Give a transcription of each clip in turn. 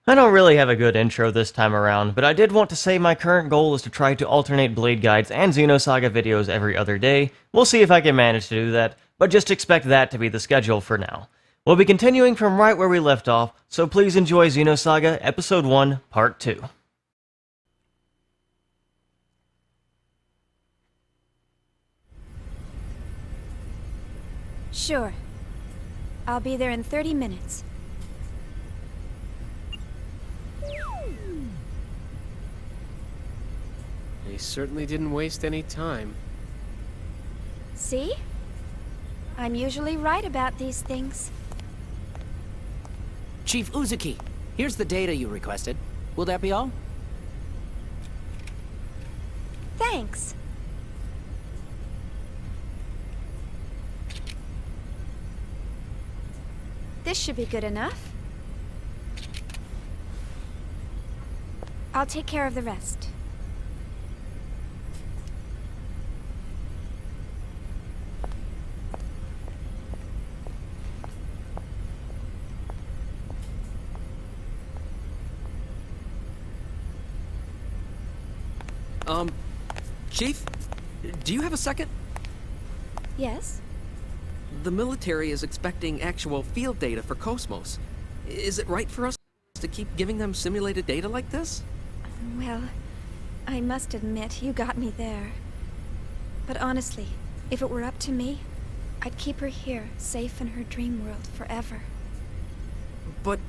I don't really have a good intro this time around, but I did want to say my current goal is to try to alternate Blade Guides and Xenosaga videos every other day. We'll see if I can manage to do that, but just expect that to be the schedule for now. We'll be continuing from right where we left off, so please enjoy Xenosaga Episode 1, Part 2. Sure. I'll be there in 30 minutes. They certainly didn't waste any time. See? I'm usually right about these things. Chief Uzuki, here's the data you requested. Will that be all? Thanks. This should be good enough. I'll take care of the rest. Chief? Do you have a second? Yes? The military is expecting actual field data for KOS-MOS. Is it right for us to keep giving them simulated data like this? Well, I must admit, you got me there. But honestly, if it were up to me, I'd keep her here, safe in her dream world forever. But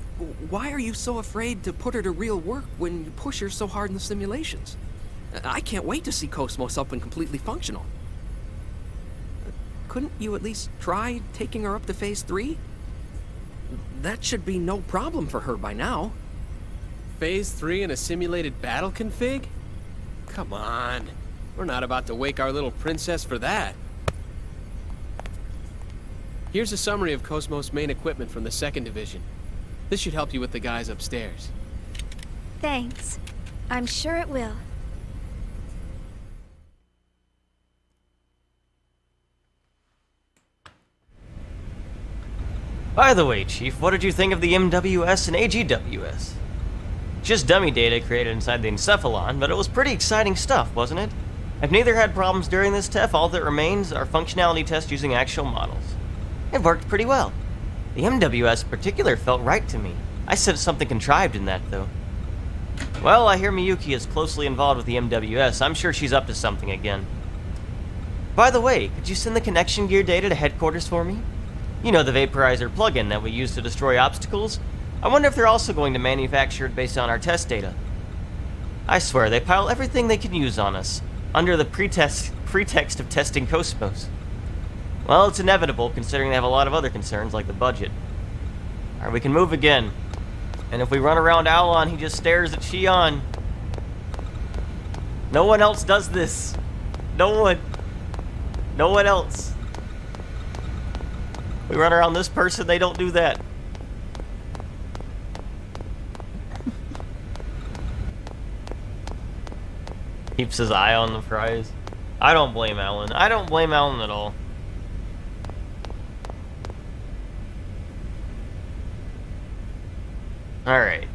why are you so afraid to put her to real work when you push her so hard in the simulations? I can't wait to see KOS-MOS up and completely functional. Couldn't you at least try taking her up to Phase 3? That should be no problem for her by now. Phase 3 in a simulated battle config? Come on. We're not about to wake our little princess for that. Here's a summary of KOS-MOS main equipment from the 2nd Division. This should help you with the guys upstairs. Thanks. I'm sure it will. By the way, Chief, what did you think of the MWS and AGWS? Just dummy data created inside the encephalon, but it was pretty exciting stuff, wasn't it? If neither had problems during this TEF, all that remains are functionality tests using actual models. It worked pretty well. The MWS in particular felt right to me. I sensed something contrived in that, though. Well, I hear Miyuki is closely involved with the MWS. I'm sure she's up to something again. By the way, could you send the connection gear data to headquarters for me? You know, the vaporizer plugin that we use to destroy obstacles? I wonder if they're also going to manufacture it based on our test data. I swear, they pile everything they can use on us, under the pretext of testing KOS-MOS. Well, it's inevitable, considering they have a lot of other concerns, like the budget. Alright, we can move again. And if we run around Aulon, he just stares at Shion. No one else does this. No one. No one else. We run around this person, they don't do that. Keeps his eye on the prize. I don't blame Alan. I don't blame Alan at all. Alright.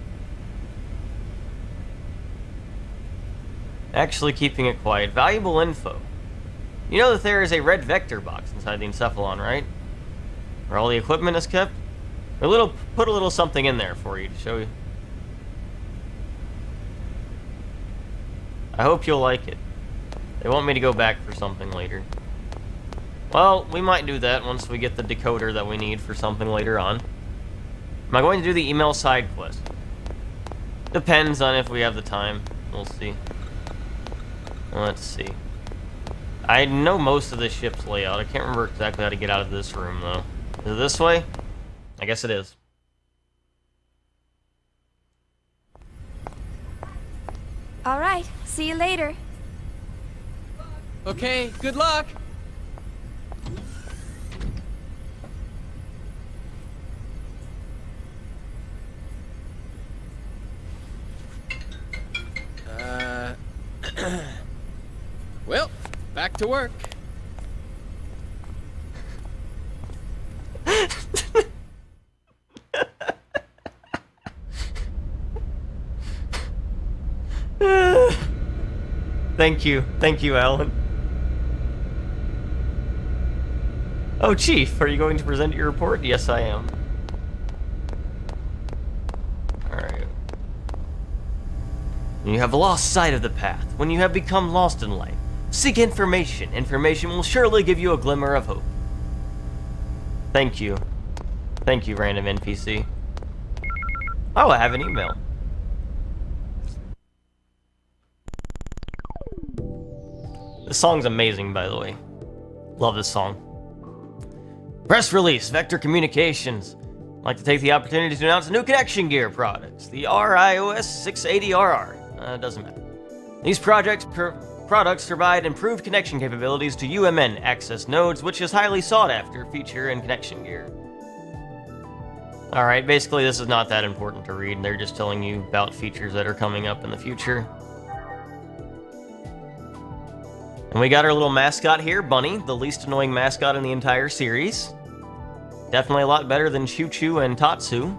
Actually keeping it quiet. Valuable info. You know that there is a red vector box inside the encephalon, right? Where all the equipment is kept? Put a little something in there for you to show you. I hope you'll like it. They want me to go back for something later. Well, we might do that once we get the decoder that we need for something later on. Am I going to do the email side quest? Depends on if we have the time. We'll see. Let's see. I know most of this ship's layout. I can't remember exactly how to get out of this room, though. Is it this way? I guess it is. All right, see you later. Okay, good luck! Well, back to work. Thank you, Alan. Oh, Chief, are you going to present your report? Yes, I am. Alright. You have lost sight of the path. When you have become lost in life, seek information. Information will surely give you a glimmer of hope. Thank you. Thank you, random NPC. Oh, I have an email. This song's amazing, by the way. Love this song. Press release, Vector Communications. I'd like to take the opportunity to announce new connection gear products. The RIOS 680RR. Doesn't matter. These products provide improved connection capabilities to UMN access nodes, which is highly sought after feature in connection gear. Alright, basically this is not that important to read. They're just telling you about features that are coming up in the future. And we got our little mascot here, Bunny, the least annoying mascot in the entire series. Definitely a lot better than Choo Choo and Tatsu.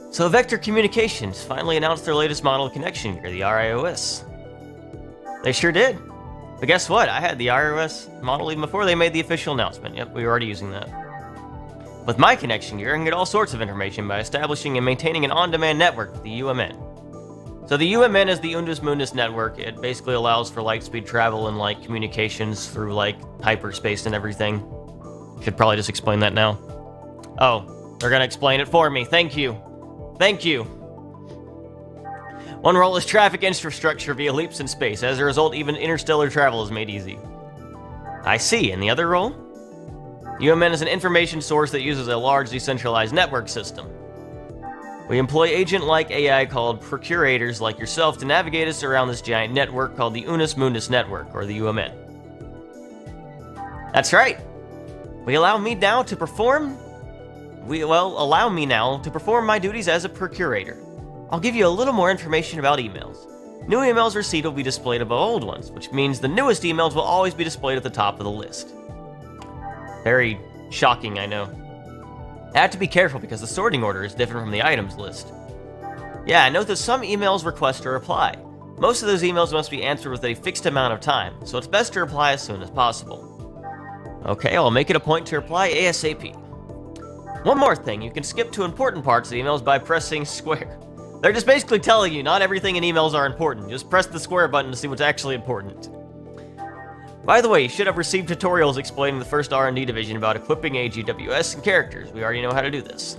So Vector Communications finally announced their latest model of connection gear, the RIOS. They sure did. But guess what? I had the RIOS model even before they made the official announcement. Yep, we were already using that. With my connection gear, I can get all sorts of information by establishing and maintaining an on-demand network with the UMN. So the UMN is the Undus Mundus network. It basically allows for light-speed travel and like communications through like hyperspace and everything. Should probably just explain that now. Oh, they're gonna explain it for me. Thank you. Thank you. One role is traffic infrastructure via leaps in space. As a result, even interstellar travel is made easy. I see. And the other role? UMN is an information source that uses a large decentralized network system. We employ agent-like AI called procurators like yourself to navigate us around this giant network called the Unus Mundus Network, or the UMN. That's right. Allow me now to perform my duties as a procurator. I'll give you a little more information about emails. New emails received will be displayed above old ones, which means the newest emails will always be displayed at the top of the list. Very shocking, I know. I have to be careful because the sorting order is different from the items list. Yeah, note that some emails request a reply. Most of those emails must be answered with a fixed amount of time, so it's best to reply as soon as possible. Okay, I'll make it a point to reply ASAP. One more thing, you can skip to important parts of emails by pressing square. They're just basically telling you not everything in emails are important. Just press the square button to see what's actually important. By the way, you should have received tutorials explaining the first R&D division about equipping AGWS and characters. We already know how to do this.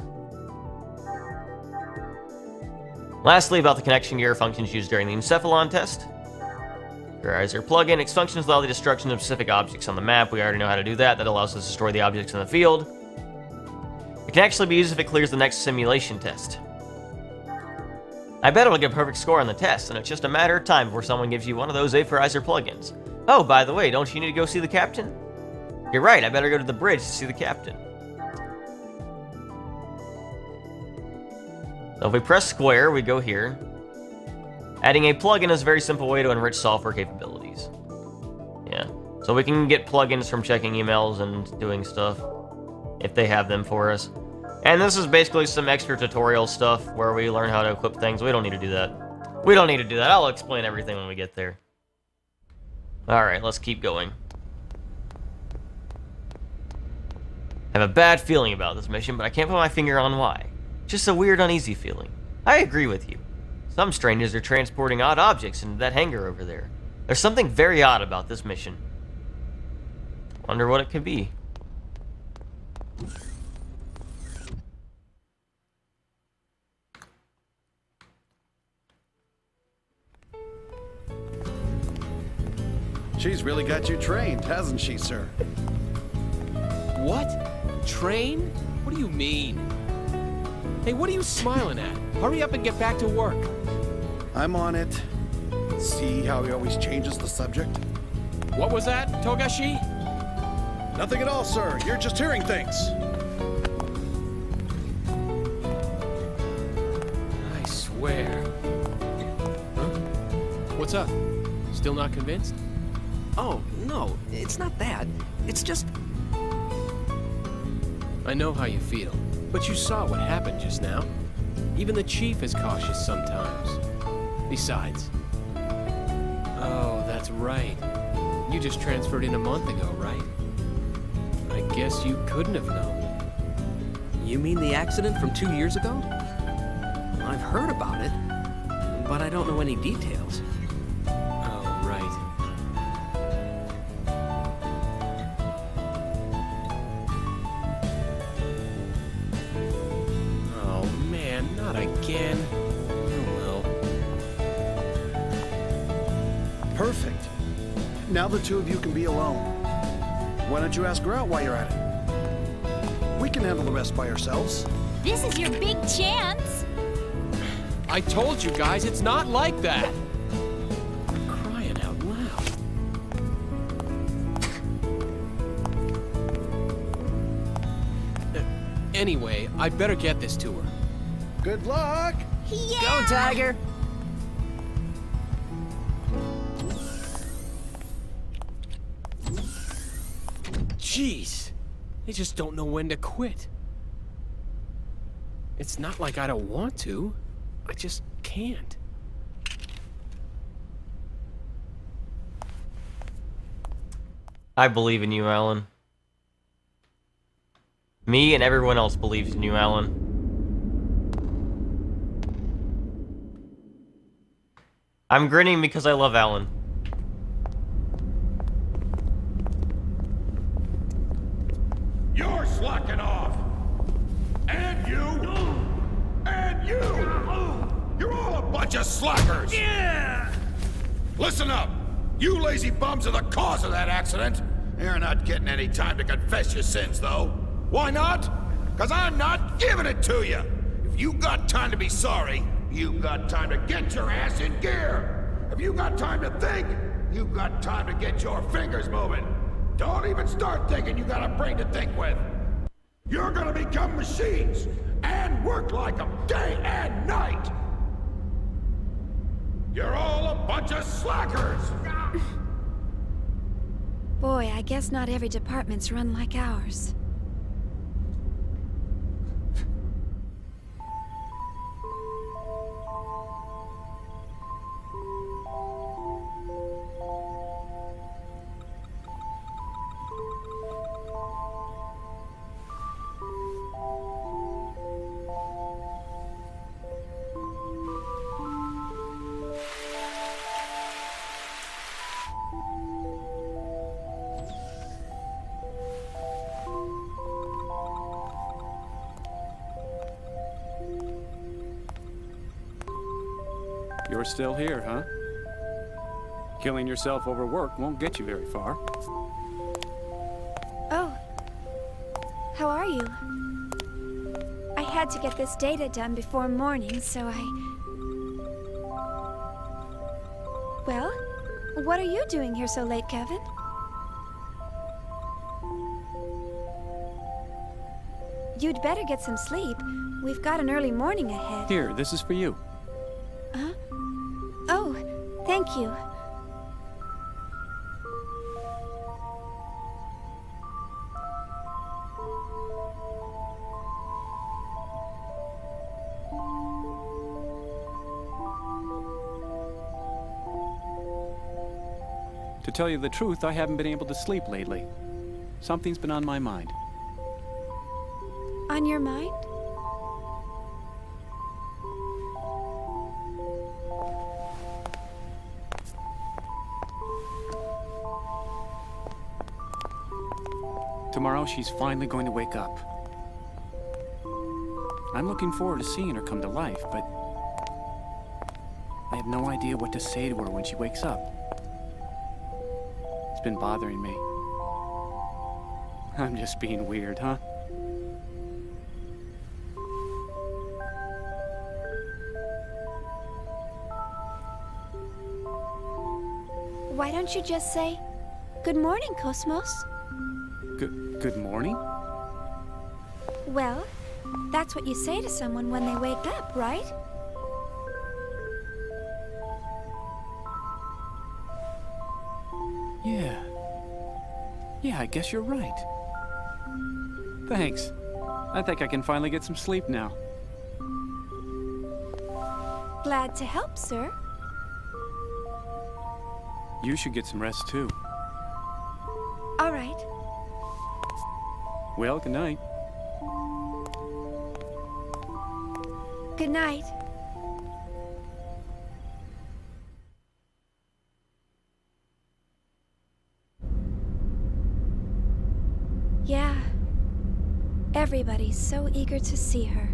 Lastly, about the connection gear functions used during the Encephalon test. Geyser plugin. Its functions allow the destruction of specific objects on the map. We already know how to do that. That allows us to destroy the objects in the field. It can actually be used if it clears the next simulation test. I bet it'll get a perfect score on the test, and it's just a matter of time before someone gives you one of those vaporizer plugins. Oh, by the way, don't you need to go see the captain? You're right, I better go to the bridge to see the captain. So if we press square, we go here. Adding a plugin is a very simple way to enrich software capabilities. Yeah, so we can get plugins from checking emails and doing stuff, if they have them for us. And this is basically some extra tutorial stuff where we learn how to equip things. We don't need to do that. We don't need to do that. I'll explain everything when we get there. Alright, let's keep going. I have a bad feeling about this mission, but I can't put my finger on why. Just a weird, uneasy feeling. I agree with you. Some strangers are transporting odd objects into that hangar over there. There's something very odd about this mission. Wonder what it could be. She's really got you trained, hasn't she, sir? What? Train? What do you mean? Hey, what are you smiling at? Hurry up and get back to work. I'm on it. See how he always changes the subject? What was that, Togashi? Nothing at all, sir. You're just hearing things. I swear. Huh? What's up? Still not convinced? Oh, no, it's not that. It's just... I know how you feel, but you saw what happened just now. Even the chief is cautious sometimes. Besides... Oh, that's right. You just transferred in a month ago, right? I guess you couldn't have known. You mean the accident from 2 years ago? I've heard about it, but I don't know any details. Oh, right. Oh, man, not again. Oh, well. Perfect. Now the two of you can be alone. Why don't you ask her out while you're at it? We can handle the rest by ourselves. This is your big chance. I told you guys, it's not like that! Crying out loud. Anyway, I'd better get this to her. Good luck! Yeah. Go, Tiger! Jeez, they just don't know when to quit. It's not like I don't want to. I just can't. I believe in you, Alan. Me and everyone else believes in you, Alan. I'm grinning because I love Alan. You're slacking off! And you! And you! You're all a bunch of slackers! Yeah! Listen up! You lazy bums are the cause of that accident! You're not getting any time to confess your sins, though. Why not? Because I'm not giving it to you! If you got time to be sorry, you got time to get your ass in gear! If you got time to think, you got time to get your fingers moving! Don't even start thinking you got a brain to think with! You're gonna become machines, and work like them day and night! You're all a bunch of slackers! Boy, I guess not every department's run like ours. You're still here, huh? Killing yourself over work won't get you very far. Oh. How are you? I had to get this data done before morning, so I... Well, what are you doing here so late, Kevin? You'd better get some sleep. We've got an early morning ahead. Here, this is for you. Huh? Oh, thank you. To tell you the truth, I haven't been able to sleep lately. Something's been on my mind. On your mind? Tomorrow, she's finally going to wake up. I'm looking forward to seeing her come to life, but I have no idea what to say to her when she wakes up. It's been bothering me. I'm just being weird, huh? Why don't you just say, "Good morning, KOS-MOS"? Good morning? Well, that's what you say to someone when they wake up, right? Yeah, I guess you're right. Thanks. I think I can finally get some sleep now. Glad to help, sir. You should get some rest too. All right. Well, good night. Good night. Yeah. Everybody's so eager to see her.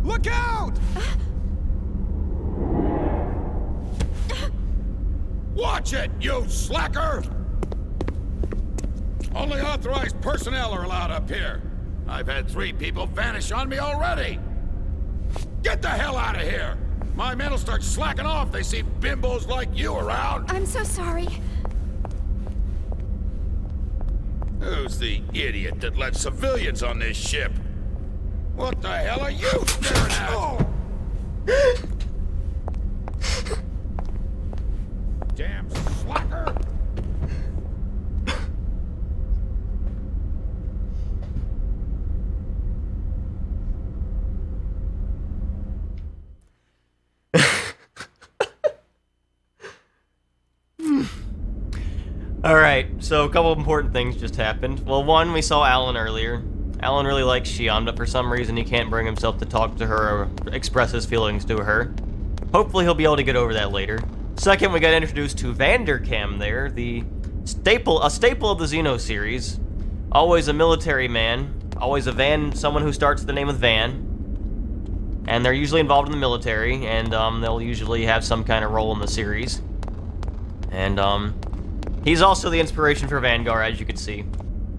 Look out! Watch it, you slacker! Only authorized personnel are allowed up here. I've had 3 people vanish on me already. Get the hell out of here! My men will start slacking off if they see bimbos like you around. I'm so sorry. Who's the idiot that let civilians on this ship? What the hell are you staring at? Damn slacker! Alright, so a couple of important things just happened. Well, one, we saw Alan earlier. Alan really likes Shion, but for some reason he can't bring himself to talk to her or express his feelings to her. Hopefully he'll be able to get over that later. Second, we got introduced to Vanderkam there, a staple of the Xeno series. Always a military man, always someone who starts with the name of Van. And they're usually involved in the military, and they'll usually have some kind of role in the series. And he's also the inspiration for Vanguard, as you can see.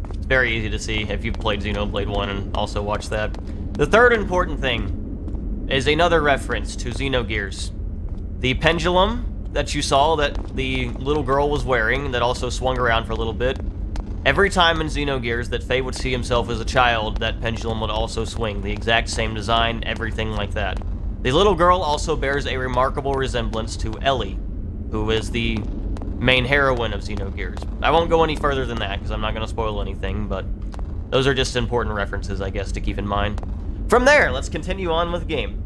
It's very easy to see if you've played Xenoblade 1 and also watched that. The third important thing is another reference to Xenogears. The pendulum that you saw that the little girl was wearing that also swung around for a little bit. Every time in Xenogears that Faye would see himself as a child, that pendulum would also swing. The exact same design, everything like that. The little girl also bears a remarkable resemblance to Ellie, who is the main heroine of Xenogears. I won't go any further than that because I'm not going to spoil anything, but those are just important references, I guess, to keep in mind. From there, let's continue on with the game.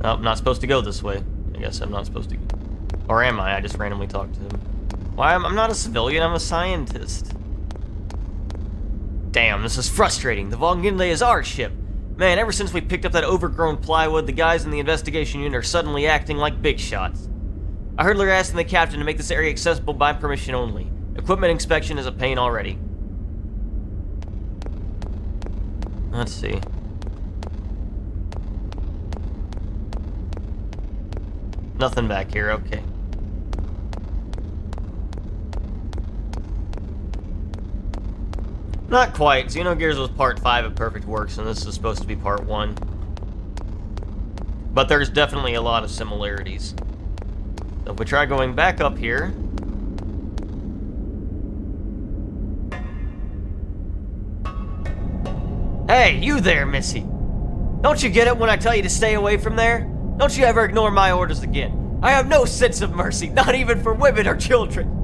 Oh, I'm not supposed to go this way. I guess I'm not supposed to. Or am I? I just randomly talked to him. Why? I'm not a civilian, I'm a scientist. Damn, this is frustrating. The Vonginle is our ship. Man, ever since we picked up that overgrown plywood, the guys in the investigation unit are suddenly acting like big shots. I heard they're asking the captain to make this area accessible by permission only. Equipment inspection is a pain already. Let's see. Nothing back here, okay. Not quite. Xenogears was part 5 of Perfect Works, and this is supposed to be part 1. But there's definitely a lot of similarities. So if we try going back up here... Hey, you there, Missy! Don't you get it when I tell you to stay away from there? Don't you ever ignore my orders again. I have no sense of mercy, not even for women or children.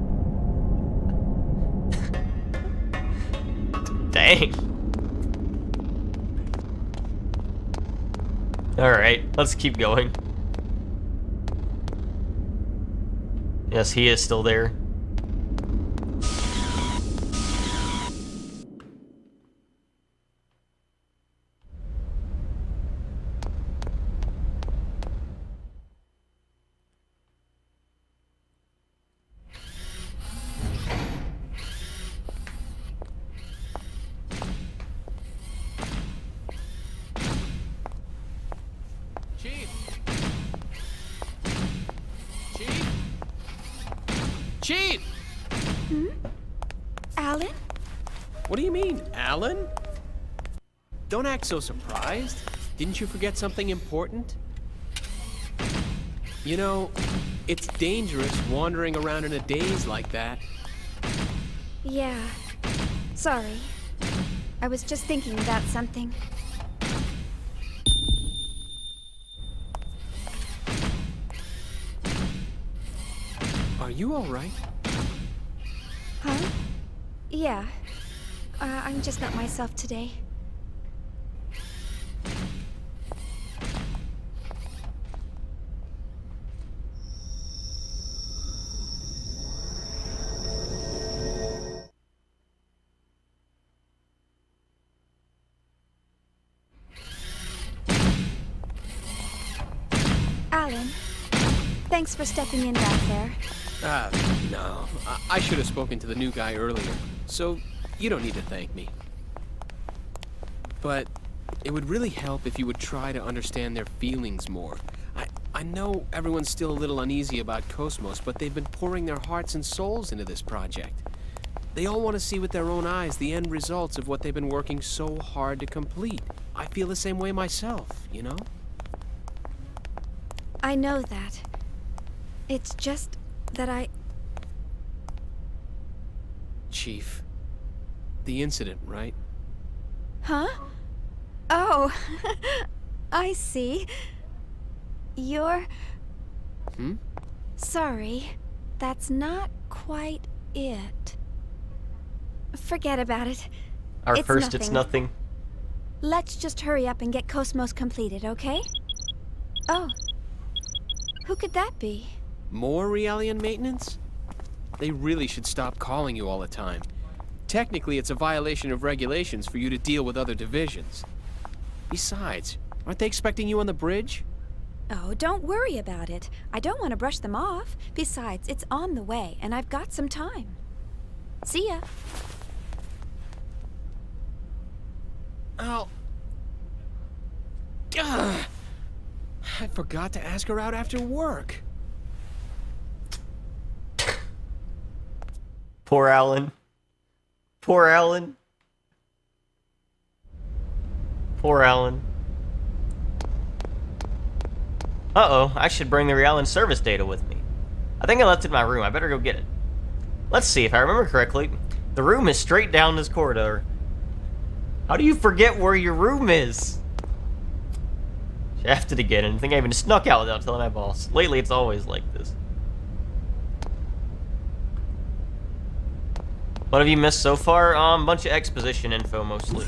Dang. Alright, let's keep going. Yes, he is still there. Chief! Alan? What do you mean, Alan? Don't act so surprised. Didn't you forget something important? You know, it's dangerous wandering around in a daze like that. Yeah. Sorry. I was just thinking about something. Are you all right? Huh? Yeah. I'm just not myself today. Alan, thanks for stepping in back there. No. I should have spoken to the new guy earlier, so you don't need to thank me. But it would really help if you would try to understand their feelings more. I know everyone's still a little uneasy about KOS-MOS, but they've been pouring their hearts and souls into this project. They all want to see with their own eyes the end results of what they've been working so hard to complete. I feel the same way myself, you know? I know that. It's just that Chief, the incident, right? Huh? Oh, I see. You're... Sorry, that's not quite it. Forget about it. It's nothing. Let's just hurry up and get KOS-MOS completed, okay? Oh. Who could that be? More Realian maintenance? They really should stop calling you all the time. Technically, it's a violation of regulations for you to deal with other divisions. Besides, aren't they expecting you on the bridge? Oh, don't worry about it. I don't want to brush them off. Besides, it's on the way, and I've got some time. See ya. Oh. Ugh. I forgot to ask her out after work. Poor Alan. Poor Alan. Poor Alan. Uh-oh, I should bring the Realian service data with me. I think I left it in my room. I better go get it. Let's see, if I remember correctly, the room is straight down this corridor. How do you forget where your room is? Shafted again, and I think I even snuck out without telling my boss. Lately, it's always like this. What have you missed so far? A bunch of exposition info, mostly.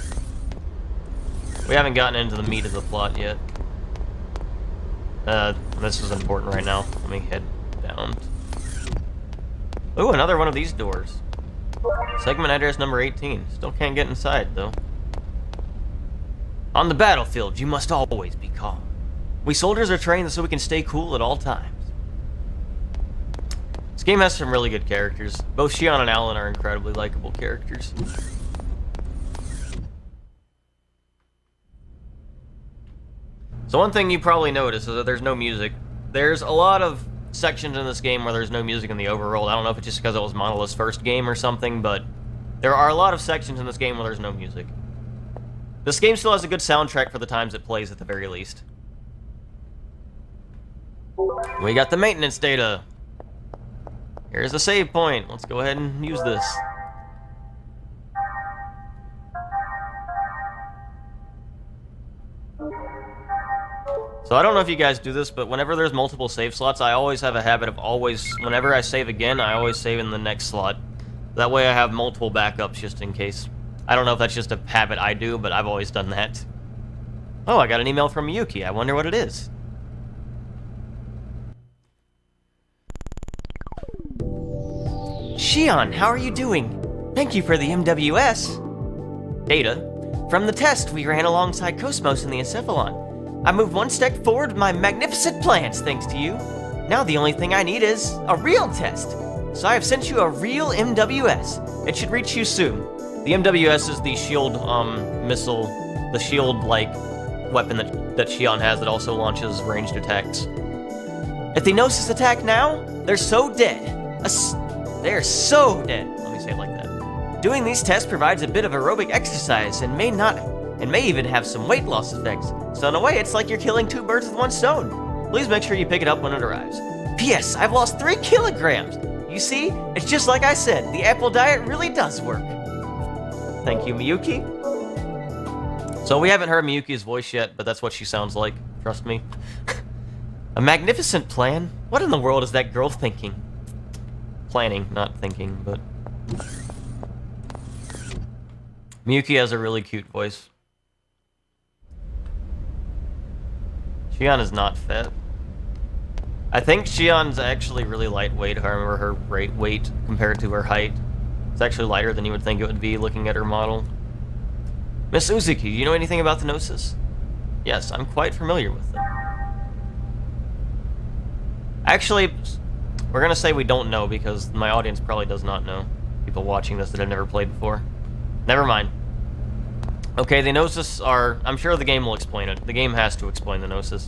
We haven't gotten into the meat of the plot yet. This is important right now. Let me head down. Ooh, another one of these doors. Segment address number 18. Still can't get inside, though. On the battlefield, you must always be calm. We soldiers are trained so we can stay cool at all times. This game has some really good characters. Both Shion and Alan are incredibly likable characters. So one thing you probably noticed is that there's no music. There's a lot of sections in this game where there's no music in the overworld. I don't know if it's just because it was Monolith's first game or something, but There are a lot of sections in this game where there's no music. This game still has a good soundtrack for the times it plays at the very least. We got the maintenance data. Here's a save point. Let's go ahead and use this. So I don't know if you guys do this, but whenever there's multiple save slots, I always have a habit of whenever I save again, I always save in the next slot. That way I have multiple backups just in case. I don't know if that's just a habit I do, but I've always done that. Oh, I got an email from Miyuki. I wonder what it is. Shion, how are you doing? Thank you for the MWS data. From the test we ran alongside KOS-MOS in the Encephalon, I moved one step forward with my magnificent plans thanks to you. Now the only thing I need is a real test. So I have sent you a real MWS. It should reach you soon. The MWS is the shield missile, the shield-like weapon that Shion has that also launches ranged attacks. If the Gnosis attack now, they're so dead. They're so dead. Let me say it like that. Doing these tests provides a bit of aerobic exercise and may even have some weight loss effects. So in a way, it's like you're killing two birds with one stone. Please make sure you pick it up when it arrives. P.S. I've lost 3 kilograms. You see, it's just like I said, the apple diet really does work. Thank you, Miyuki. So we haven't heard Miyuki's voice yet, but that's what she sounds like, trust me. A magnificent plan? What in the world is that girl thinking? Planning, not thinking, but... Miyuki has a really cute voice. Shion is not fat. I think Shion's actually really lightweight, if I remember her weight compared to her height. It's actually lighter than you would think it would be looking at her model. Miss Uzuki, do you know anything about the Gnosis? Yes, I'm quite familiar with them. Actually, we're gonna say we don't know because my audience probably does not know. People watching this that have never played before. Never mind. Okay, the Gnosis are... I'm sure the game will explain it. The game has to explain the Gnosis.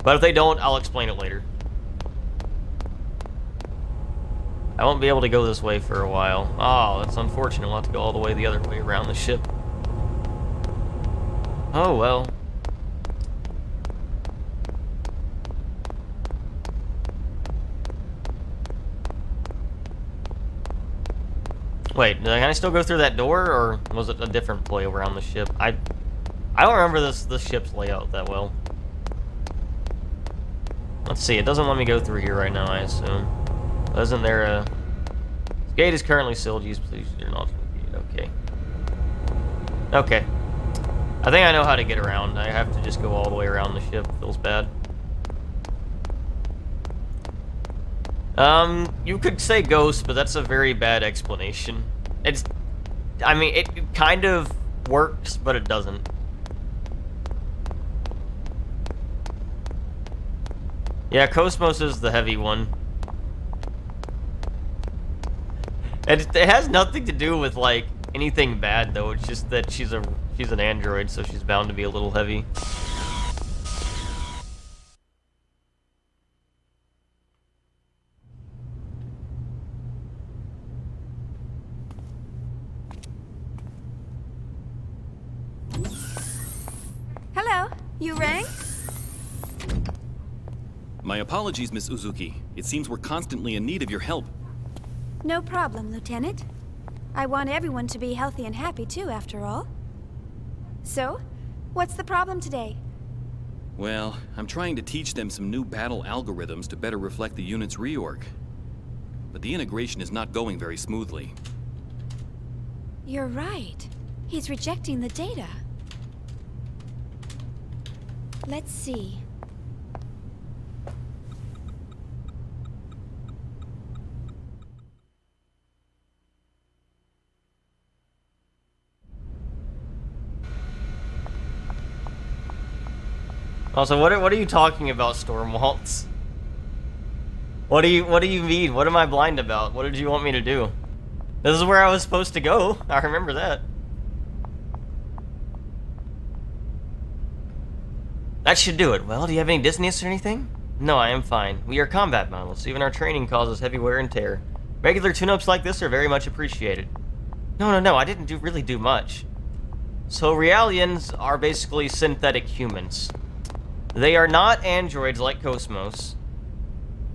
But if they don't, I'll explain it later. I won't be able to go this way for a while. Oh, that's unfortunate. We'll have to go all the way the other way around the ship. Oh, well. Wait, can I still go through that door, or was it a different play around the ship? I don't remember this ship's layout that well. Let's see, it doesn't let me go through here right now, I assume. Isn't there a... This gate is currently sealed. Use please do not gate. Okay. Okay. I think I know how to get around. I have to just go all the way around the ship. Feels bad. You could say ghost, but that's a very bad explanation. I mean, it kind of works, but it doesn't. Yeah, KOS-MOS is the heavy one. It has nothing to do with, like, anything bad, though. It's just that she's an android, so she's bound to be a little heavy. Hello, you rang? My apologies, Miss Uzuki. It seems we're constantly in need of your help. No problem, Lieutenant. I want everyone to be healthy and happy too, after all. So, what's the problem today? Well, I'm trying to teach them some new battle algorithms to better reflect the unit's reorg. But the integration is not going very smoothly. You're right. He's rejecting the data. Let's see. Also, what are you talking about, Stormwaltz? What do you mean? What am I blind about? What did you want me to do? This is where I was supposed to go. I remember that. That should do it. Well, do you have any dizziness or anything? No, I am fine. We are combat models. Even our training causes heavy wear and tear. Regular tune-ups like this are very much appreciated. No, I didn't really do much. So Realians are basically synthetic humans. They are not androids like KOS-MOS.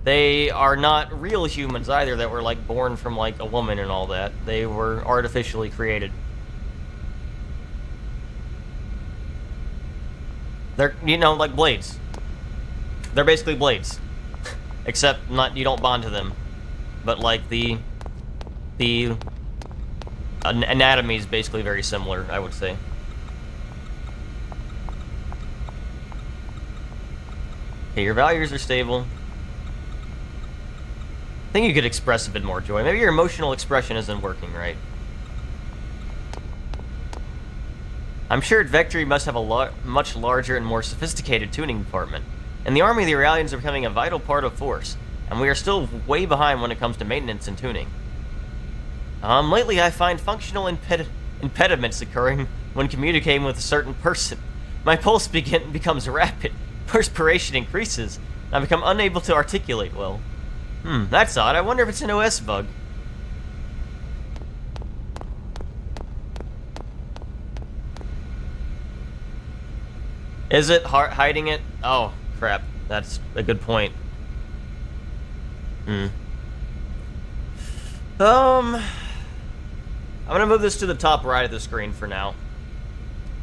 They are not real humans either that were, like, born from, like, a woman and all that. They were artificially created. They're, you know, like blades. They're basically blades. Except you don't bond to them. But, like, the anatomy is basically very similar, I would say. Okay, your values are stable. I think you could express a bit more joy. Maybe your emotional expression isn't working right. I'm sure Vectory must have a much larger and more sophisticated tuning department. In the army, the Realians are becoming a vital part of force, and we are still way behind when it comes to maintenance and tuning. Lately I find functional impediments occurring when communicating with a certain person. My pulse becomes rapid, perspiration increases, and I become unable to articulate well. That's odd. I wonder if it's an OS bug. Is it hiding it? Oh, crap. That's a good point. I'm gonna move this to the top right of the screen for now.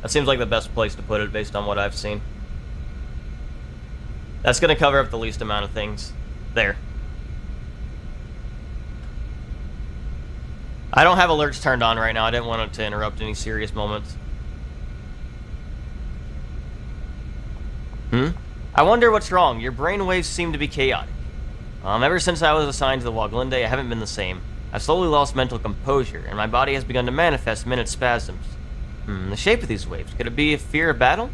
That seems like the best place to put it based on what I've seen. That's gonna cover up the least amount of things. There. I don't have alerts turned on right now. I didn't want it to interrupt any serious moments. I wonder what's wrong. Your brainwaves seem to be chaotic. Ever since I was assigned to the Waglinde, I haven't been the same. I've slowly lost mental composure, and my body has begun to manifest minute spasms. The shape of these waves. Could it be a fear of battle?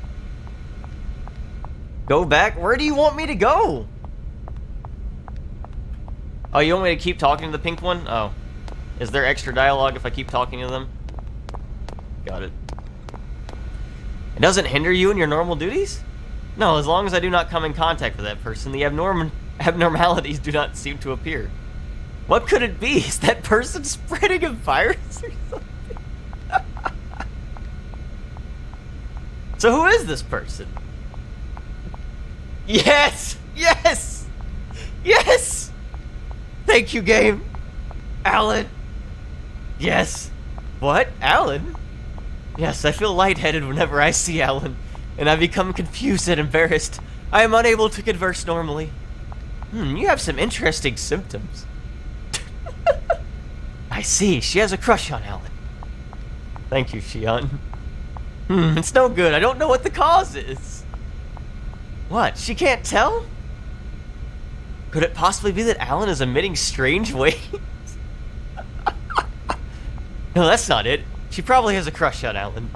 Go back? Where do you want me to go? Oh, you want me to keep talking to the pink one? Oh. Is there extra dialogue if I keep talking to them? Got it. It doesn't hinder you in your normal duties? No, as long as I do not come in contact with that person, the abnormalities do not seem to appear. What could it be? Is that person spreading a virus or something? So who is this person? Yes! Yes! Yes! Thank you, game. Alan. Yes. What? Alan? Yes, I feel lightheaded whenever I see Alan, and I become confused and embarrassed. I am unable to converse normally. You have some interesting symptoms. I see, she has a crush on Alan. Thank you, Shion. It's no good, I don't know what the cause is. What, she can't tell? Could it possibly be that Alan is emitting strange waves? No, that's not it. She probably has a crush on Alan.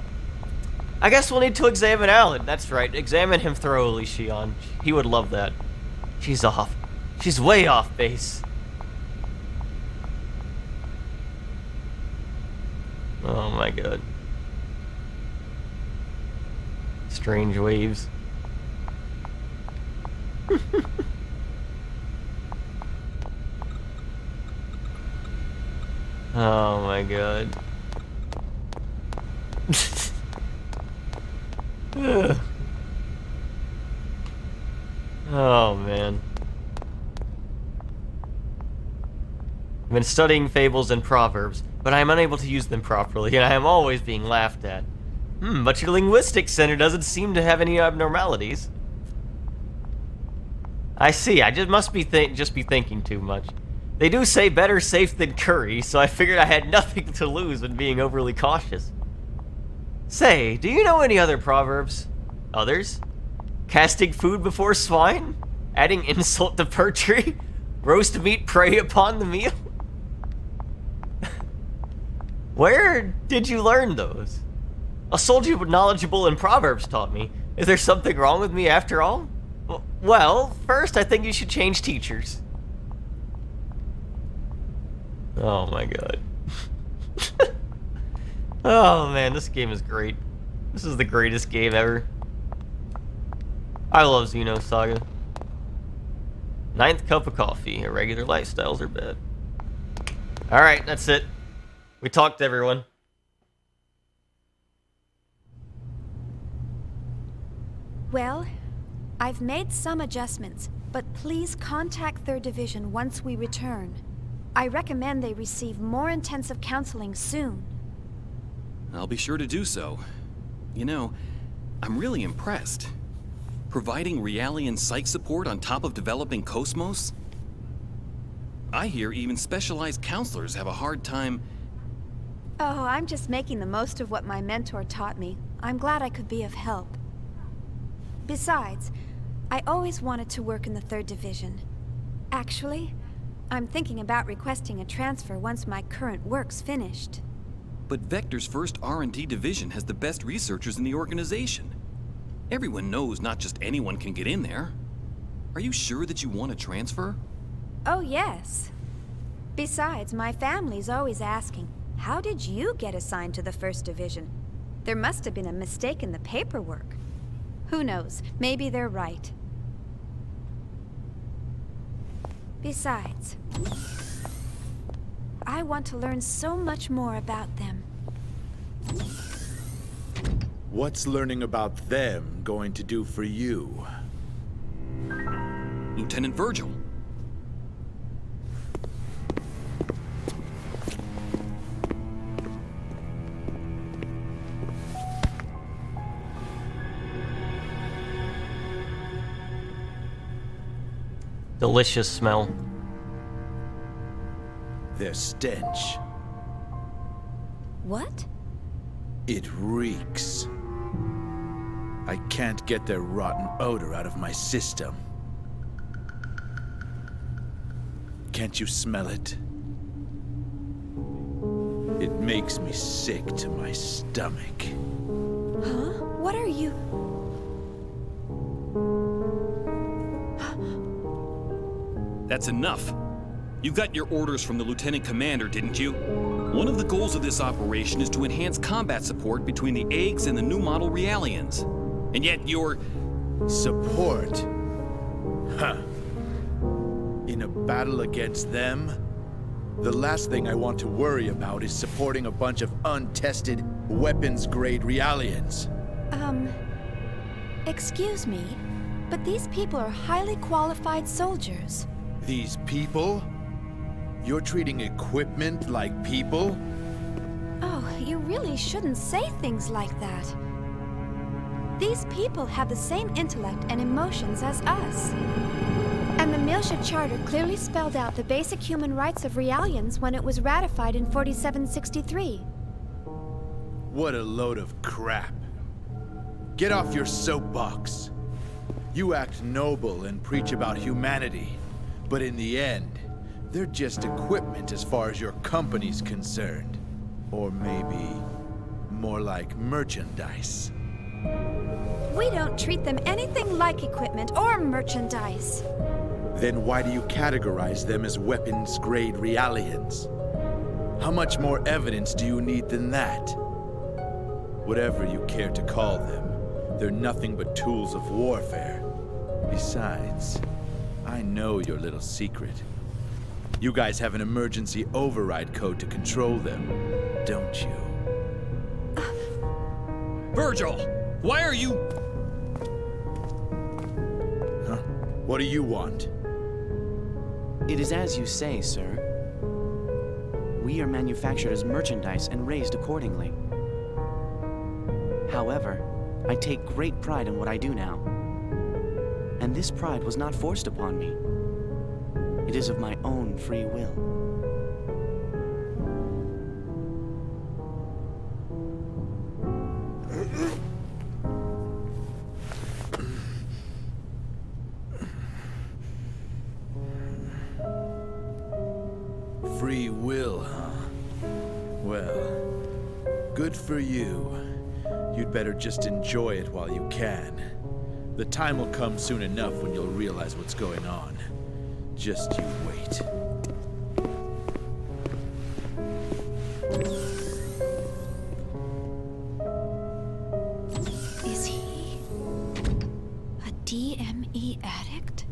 I guess we'll need to examine Alan. That's right. Examine him thoroughly, Shion. He would love that. She's off. She's way off base. Oh my god. Strange waves. Oh my god. Oh man. I've been studying fables and proverbs, but I am unable to use them properly, and I am always being laughed at. But your linguistics center doesn't seem to have any abnormalities. I see, I must be thinking too much. They do say better safe than curry, so I figured I had nothing to lose when being overly cautious. Say, do you know any other proverbs? Others? Casting food before swine? Adding insult to perjury? Roast meat prey upon the meal? Where did you learn those? A soldier knowledgeable in proverbs taught me. Is there something wrong with me after all? Well, first I think you should change teachers. Oh my god. Oh man, this game is great. This is the greatest game ever. I love Xenosaga. 9th cup of coffee. Irregular lifestyles are bad. Alright, that's it. We talked to everyone. Well, I've made some adjustments, but please contact 3rd Division once we return. I recommend they receive more intensive counseling soon. I'll be sure to do so. You know, I'm really impressed. Providing Realian psych support on top of developing KOS-MOS? I hear even specialized counselors have a hard time... Oh, I'm just making the most of what my mentor taught me. I'm glad I could be of help. Besides, I always wanted to work in the 3rd Division. Actually, I'm thinking about requesting a transfer once my current work's finished. But Vector's first R&D division has the best researchers in the organization. Everyone knows not just anyone can get in there. Are you sure that you want to transfer? Oh, yes. Besides, my family's always asking, how did you get assigned to the 1st Division? There must have been a mistake in the paperwork. Who knows? Maybe they're right. Besides, I want to learn so much more about them. What's learning about them going to do for you? Lieutenant Virgil. Delicious smell. Their stench. What? It reeks. I can't get their rotten odor out of my system. Can't you smell it? It makes me sick to my stomach. Huh? What are you... That's enough. You got your orders from the Lieutenant Commander, didn't you? One of the goals of this operation is to enhance combat support between the eggs and the new model Realians. And yet you're... Support? Huh. In a battle against them? The last thing I want to worry about is supporting a bunch of untested, weapons-grade Realians. Excuse me, but these people are highly qualified soldiers. These people? You're treating equipment like people? Oh, you really shouldn't say things like that. These people have the same intellect and emotions as us. And the Miltia Charter clearly spelled out the basic human rights of Realians when it was ratified in 4763. What a load of crap. Get off your soapbox. You act noble and preach about humanity, but in the end, they're just equipment as far as your company's concerned. Or maybe more like merchandise. We don't treat them anything like equipment or merchandise. Then why do you categorize them as weapons-grade Realians? How much more evidence do you need than that? Whatever you care to call them, they're nothing but tools of warfare. Besides, I know your little secret. You guys have an emergency override code to control them, don't you? Virgil! Why are you... Huh? What do you want? It is as you say, sir. We are manufactured as merchandise and raised accordingly. However, I take great pride in what I do now. And this pride was not forced upon me. It is of my own free will. Free will, huh? Well, good for you. You'd better just enjoy it while you can. The time will come soon enough when you'll realize what's going on. Just you wait. Is he a DME addict?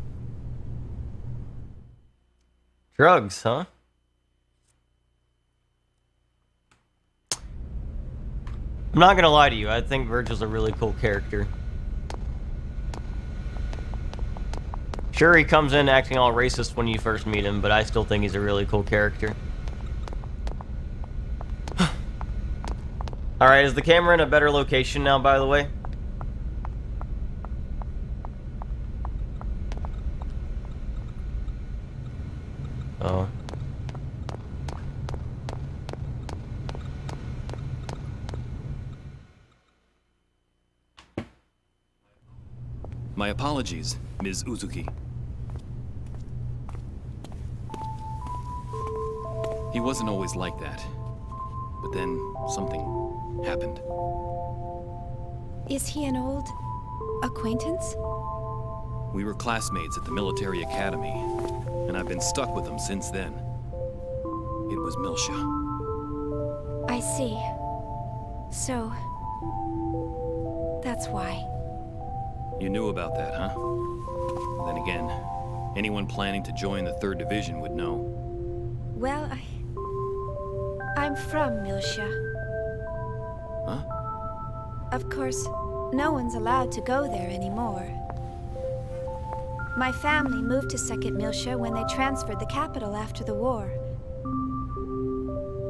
Drugs, huh? I'm not gonna lie to you, I think Virgil's a really cool character. Sure, he comes in acting all racist when you first meet him, but I still think he's a really cool character. Alright, is the camera in a better location now, by the way? Oh. My apologies, Ms. Uzuki. He wasn't always like that. But then, something happened. Is he an old acquaintance? We were classmates at the military academy, and I've been stuck with him since then. It was Milsha. I see. So, that's why. You knew about that, huh? Then again, anyone planning to join the 3rd Division would know. Well, I'm from Milsha. Huh? Of course, no one's allowed to go there anymore. My family moved to 2nd Milsha when they transferred the capital after the war.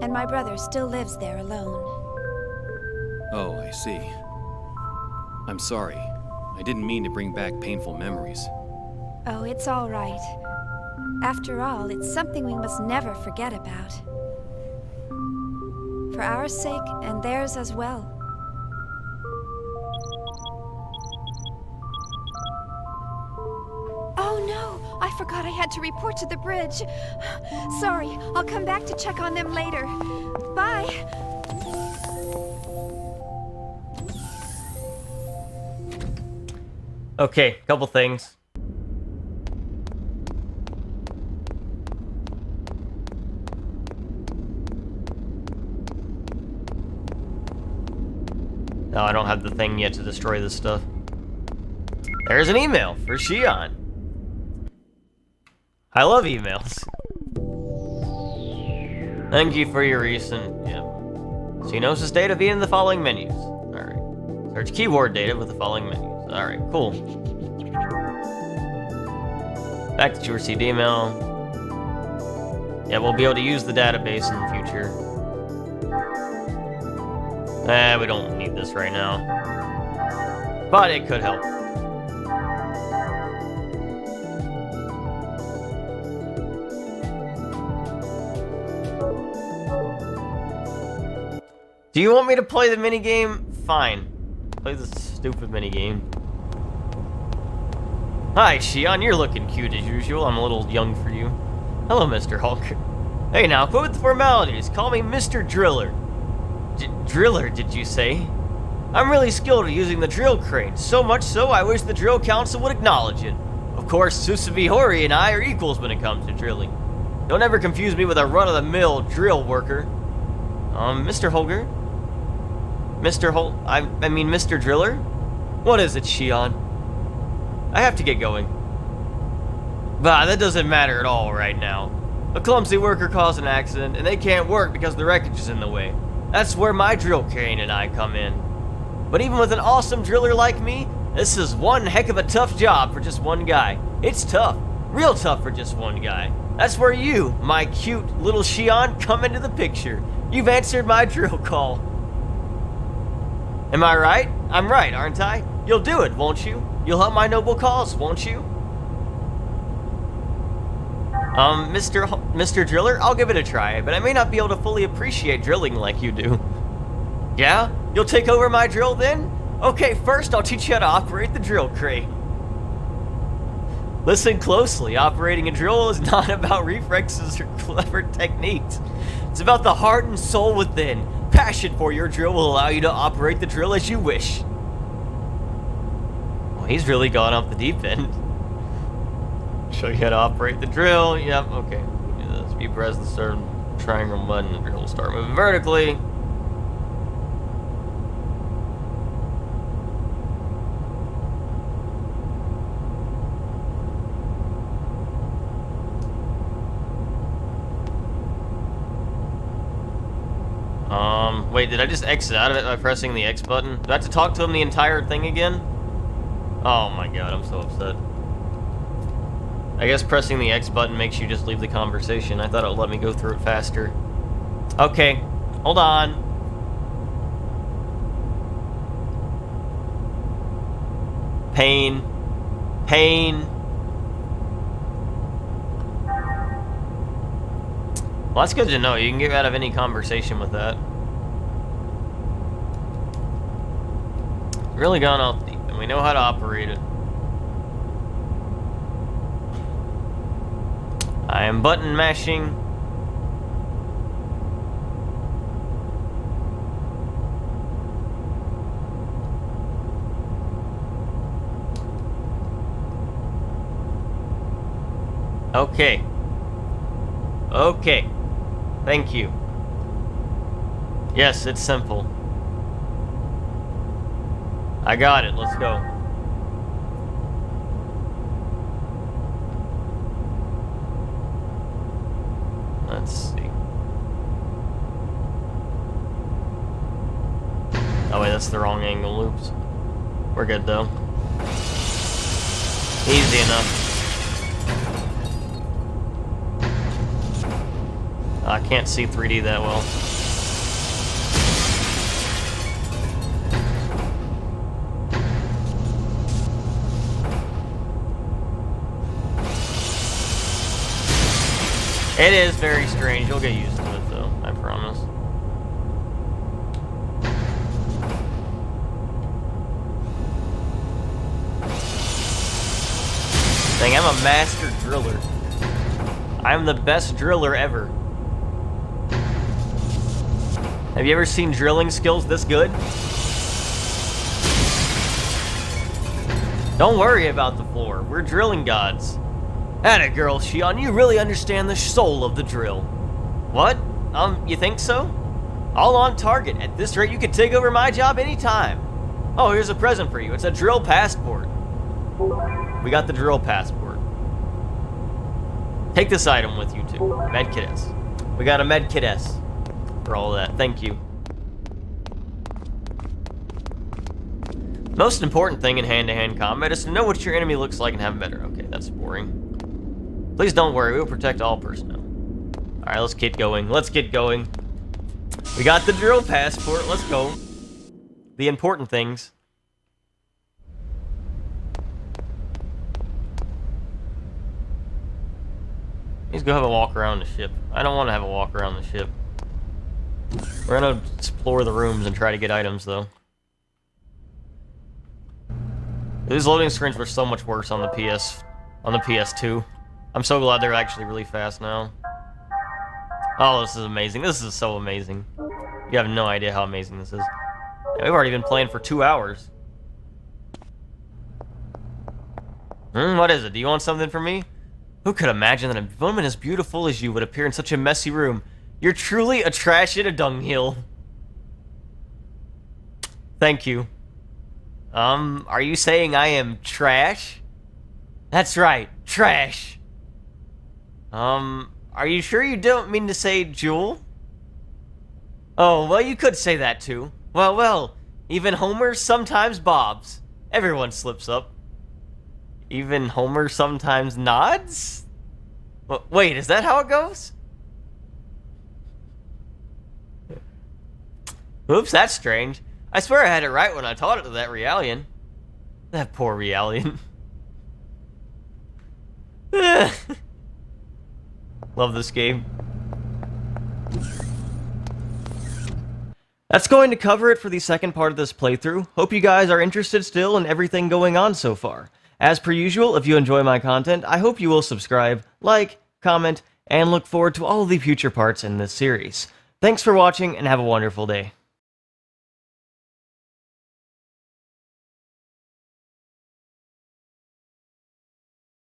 And my brother still lives there alone. Oh, I see. I'm sorry. I didn't mean to bring back painful memories. Oh, it's all right. After all, it's something we must never forget about. For our sake and theirs as well. Oh no! I forgot I had to report to the bridge. Sorry, I'll come back to check on them later. Bye! Okay, couple things. No, I don't have the thing yet to destroy this stuff. There's an email for Shion. I love emails. Thank you for your recent, Xenosaga data via the following menus. Alright. Search keyword data with the following menus. Alright, cool. Fact that you received email. Yeah, we'll be able to use the database in the future. We don't need this right now. But it could help. Do you want me to play the minigame? Fine. Play this stupid minigame. Hi, Shion, you're looking cute as usual. I'm a little young for you. Hello, Mr. Hulk. Hey now, quit with the formalities. Call me Mr. Driller. Driller, did you say? I'm really skilled at using the drill crane, so much so I wish the drill council would acknowledge it. Of course, Susabi Hori and I are equals when it comes to drilling. Don't ever confuse me with a run-of-the-mill drill worker. Mr. Holger? I mean Mr. Driller? What is it, Shion? I have to get going. Bah, that doesn't matter at all right now. A clumsy worker caused an accident, and they can't work because the wreckage is in the way. That's where my drill crane and I come in. But even with an awesome driller like me, this is one heck of a tough job for just one guy. It's tough, real tough for just one guy. That's where you, my cute little Shion, come into the picture. You've answered my drill call. Am I right? I'm right, aren't I? You'll do it, won't you? You'll help my noble cause, won't you? Mr. Driller, I'll give it a try, but I may not be able to fully appreciate drilling like you do. Yeah? You'll take over my drill then? Okay, first I'll teach you how to operate the drill crane. Listen closely, operating a drill is not about reflexes or clever techniques. It's about the heart and soul within. Passion for your drill will allow you to operate the drill as you wish. Well, he's really gone off the deep end. Show you how to operate the drill. Yep, okay. Do this. You press the certain triangle button, the drill will start moving vertically. Wait, did I just exit out of it by pressing the X button? Do I have to talk to him the entire thing again? Oh my god, I'm so upset. I guess pressing the X button makes you just leave the conversation. I thought it would let me go through it faster. Okay, hold on. Pain. Pain. Well, that's good to know. You can get out of any conversation with that. Really gone off deep, and we know how to operate it. I am button mashing. Okay. Okay. Thank you. Yes, it's simple. I got it. Let's go. Let's see. Oh wait, that's the wrong angle. Oops. We're good though. Easy enough. I can't see 3D that well. It is very strange. You'll get used to it though, I promise. Dang, I'm a master driller. I'm the best driller ever. Have you ever seen drilling skills this good? Don't worry about the floor. We're drilling gods. Atta girl, Shion, you really understand the soul of the drill. What? You think so? All on target. At this rate, you could take over my job anytime. Oh, here's a present for you. It's a drill passport. We got the drill passport. Take this item with you too. Medkit S. We got a Medkit S. For all of that. Thank you. Most important thing in hand-to-hand combat is to know what your enemy looks like and have better. Okay, that's boring. Please don't worry, we will protect all personnel. Alright, let's get going. Let's get going. We got the drill passport. Let's go. The important things. Let's go have a walk around the ship. I don't want to have a walk around the ship. We're gonna explore the rooms and try to get items, though. These loading screens were so much worse on the PS2. I'm so glad they're actually really fast now. Oh, this is amazing. This is so amazing. You have no idea how amazing this is. Yeah, we've already been playing for 2 hours. What is it? Do you want something from me? Who could imagine that a woman as beautiful as you would appear in such a messy room? You're truly a trash in a dunghill. Thank you. Are you saying I am trash? That's right, trash. Are you sure you don't mean to say Jewel? Oh, well, you could say that too. Well, even Homer sometimes bobs. Everyone slips up. Even Homer sometimes nods? Wait, is that how it goes? Oops, that's strange. I swear I had it right when I taught it to that Realian. That poor Realian. Love this game. That's going to cover it for the second part of this playthrough. Hope you guys are interested still in everything going on so far. As per usual, if you enjoy my content, I hope you will subscribe, like, comment, and look forward to all of the future parts in this series. Thanks for watching, and have a wonderful day.